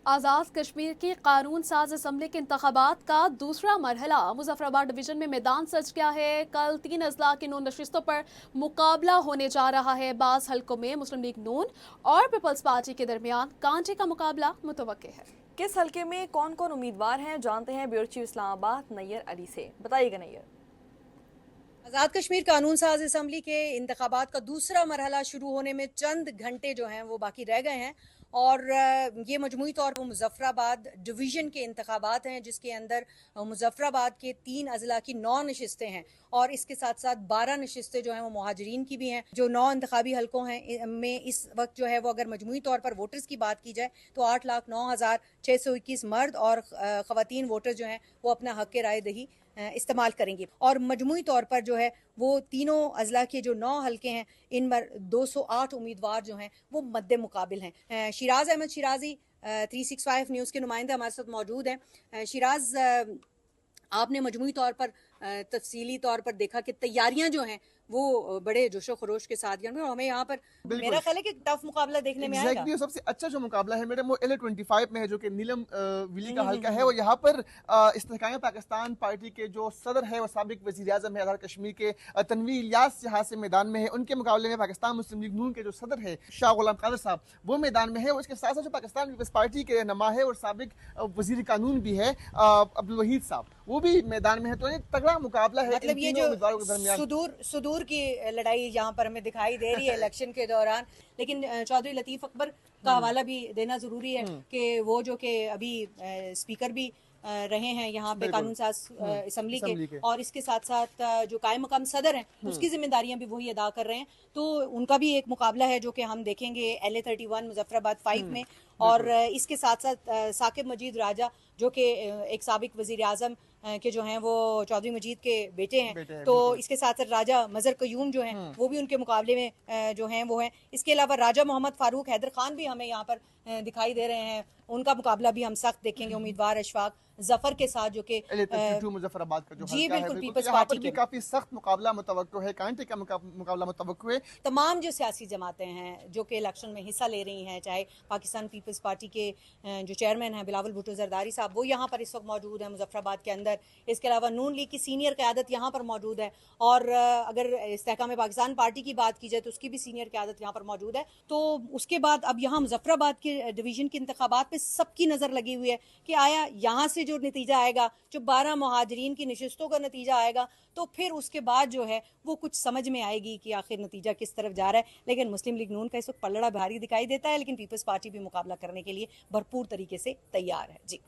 आज़ाद कश्मीर की कानून साज असम्बली के इंतखाबात का दूसरा मरहला मुजफ्फराबाद डिवीजन में मैदान सज गया है। कल 3 अजला की नून नशिस्तों पर मुकाबला होने जा रहा है। बाज़ हल्कों में मुस्लिम लीग नून और पीपल्स पार्टी के दरमियान कांटे का मुकाबला मुतवक्के है। किस हलके में कौन कौन उम्मीदवार हैं, जानते हैं ब्यूरो चीफ इस्लामाबाद नैयर अली से। बताइएगा नैयर। आज़ाद कश्मीर कानून साज असम्बली के इंतखाबात का दूसरा मरहला शुरू होने में चंद घंटे जो हैं वो बाकी रह गए हैं और ये मजमूई तौर पर मुजफ्फराबाद डिवीज़न के इंतखाबात हैं, जिसके अंदर मुजफ्फराबाद के 3 अजला की 9 नशिस्तें हैं और इसके साथ साथ 12 नशिस्तें जो हैं वो मुहाजिरीन की भी हैं। जो 9 इंतखाबी हलकों हैं में इस वक्त जो है वो अगर मजमूई तौर पर वोटर्स की बात की जाए तो 8,09,621 मर्द और ख़वातीन वोटर जो हैं वो अपना हक़ राय दही इस्तेमाल करेंगे और मजमूई तौर पर जो है वो तीनों अजला के जो 9 हलके हैं इन पर 208 उम्मीदवार जो हैं वो मद्दे मुकाबिल हैं। शिराज अहमद शिराजी 365 न्यूज़ के नुमाइंदे हमारे साथ मौजूद हैं। शिराज, आपने मजमूई तौर पर तफसीली तौर पर देखा कि तैयारियां जो हैं वो बड़े जोशो खरोश के साथ और हमें यहाँ पर मेरा ख्याल है कि टफ मुकाबला देखने में आएगा। सबसे अच्छा जो मुकाबला है मेरे वो LA-25 में है, जो कि नीलम विली का हल्का है। और यहाँ पर इस्तेहकाम पाकिस्तान पार्टी के जो सदर है वो साबिक वज़ीर आज़म है आज़ाद कश्मीर के तनवीर इलियास यहाँ से मैदान में है। उनके मुकाबले में पाकिस्तान मुस्लिम लीग नून के जो सदर है शाह गुलाम कादर साहब वो मैदान में है। उसके साथ साथ जो पाकिस्तान पीपल्स पार्टी के रहनुमा है और साबिक वज़ीर कानून भी है अब्दुल वहीद साहब, वो भी मैदान में है। तो एक तगड़ा मुकाबला है मतलब ये जो सुदूर की लड़ाई यहाँ पर हमें दिखाई दे रही है इलेक्शन के दौरान। लेकिन चौधरी लतीफ़ अकबर का हवाला भी देना जरूरी है कि वो जो कि अभी स्पीकर भी रहे हैं यहाँ पे कानून साज असम्बली के और इसके साथ साथ जो कायम मकाम सदर हैं उसकी जिम्मेदारियां भी वही अदा कर रहे हैं। तो उनका भी एक मुकाबला है जो कि हम देखेंगे LA-31 मुजफ्फराबाद 5 में। और इसके साथ साथ साकिब मजीद राजा जो कि एक साबिक वजीर आजम के जो हैं वो चौधरी मजीद के बेटे हैं। तो इसके साथ साथ राजा मजर कयूम जो हैं वो भी उनके मुकाबले में जो हैं वो हैं। इसके अलावा राजा मोहम्मद फारूक हैदर खान भी हमें यहाँ पर दिखाई दे रहे हैं। उनका मुकाबला भी हम सख्त देखेंगे उम्मीदवार अशफाक जफर के साथ जो कि मुजफ्फराबाद का जो जी बिल्कुल है, पीपल्स यहाँ पार्टी पर भी काफी सख्त मुकाबला मुतवक्को है, कांटे का मुकाबला मुतवक्को है। तमाम जो सियासी जमातें हैं जो कि इलेक्शन में हिस्सा ले रही हैं, चाहे पाकिस्तान पीपल्स पार्टी के जो चेयरमैन हैं बिलावल भुट्टो जरदारी साहब वो यहाँ पर इस वक्त मौजूद हैं मुजफ्फराबाद के अंदर। इसके अलावा नून लीग की सीनियर क़यादत यहाँ पर मौजूद है और अगर इस्तेहकाम पाकिस्तान पार्टी की बात की जाए तो उसकी भी सीनियर क़यादत यहाँ पर मौजूद है। तो उसके बाद अब यहाँ मुजफ्फराबाद के डिवीज़न के इंतखाबात पे सबकी नज़र लगी हुई है कि आया यहाँ से जो नतीजा आएगा, जो 12 मुहाजिरीन की नशिस्तों का नतीजा आएगा, तो फिर उसके बाद जो है वो कुछ समझ में आएगी कि आखिर नतीजा किस तरफ जा रहा है। लेकिन मुस्लिम लीग नून का इस वक्त पलड़ा भारी दिखाई देता है, लेकिन पीपल्स पार्टी भी मुकाबला करने के लिए भरपूर तरीके से तैयार है। जी।